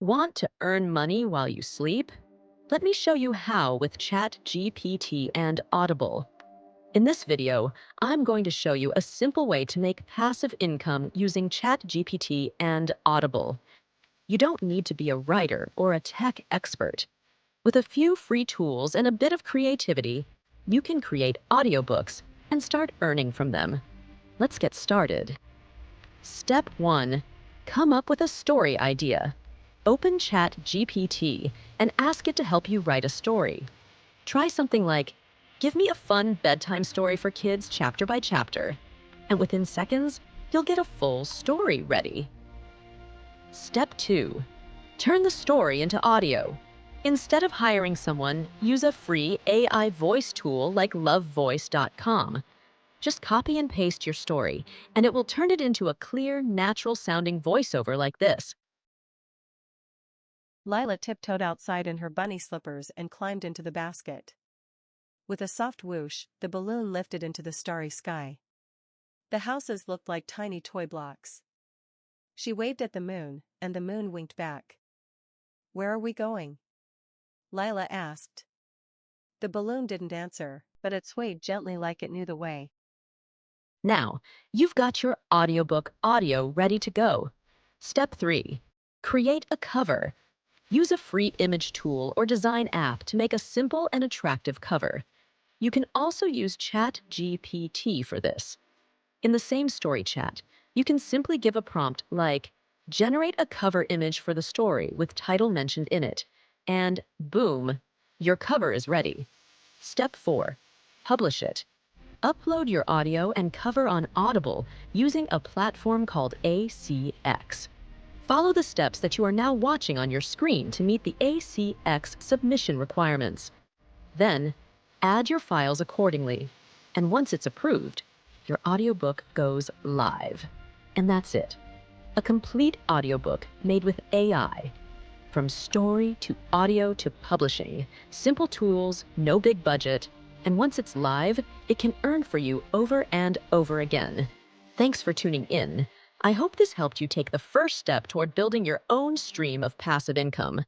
Want to earn money while you sleep? Let me show you how with ChatGPT and Audible. In this video, I'm going to show you a simple way to make passive income using ChatGPT and Audible. You don't need to be a writer or a tech expert. With a few free tools and a bit of creativity, you can create audiobooks and start earning from them. Let's get started. Step 1. Come up with a story idea. Open ChatGPT and ask it to help you write a story. Try something like, give me a fun bedtime story for kids chapter by chapter. And within seconds, you'll get a full story ready. Step 2. Turn the story into audio. Instead of hiring someone, use a free AI voice tool like lovevoice.com. Just copy and paste your story, and it will turn it into a clear, natural-sounding voiceover like this. Lila tiptoed outside in her bunny slippers and climbed into the basket. With a soft whoosh, the balloon lifted into the starry sky. The houses looked like tiny toy blocks. She waved at the moon, and the moon winked back. "Where are we going?" Lila asked. The balloon didn't answer, but it swayed gently like it knew the way. Now, you've got your audiobook audio ready to go. Step 3. Create a cover. Use a free image tool or design app to make a simple and attractive cover. You can also use ChatGPT for this. In the same story chat, you can simply give a prompt like, generate a cover image for the story with title mentioned in it, and boom, your cover is ready. Step 4. Publish it. Upload your audio and cover on Audible using a platform called ACX. Follow the steps that you are now watching on your screen to meet the ACX submission requirements. Then, add your files accordingly. And once it's approved, your audiobook goes live. And that's it. A complete audiobook made with AI. From story to audio to publishing, simple tools, no big budget, and once it's live, it can earn for you over and over again. Thanks for tuning in. I hope this helped you take the first step toward building your own stream of passive income.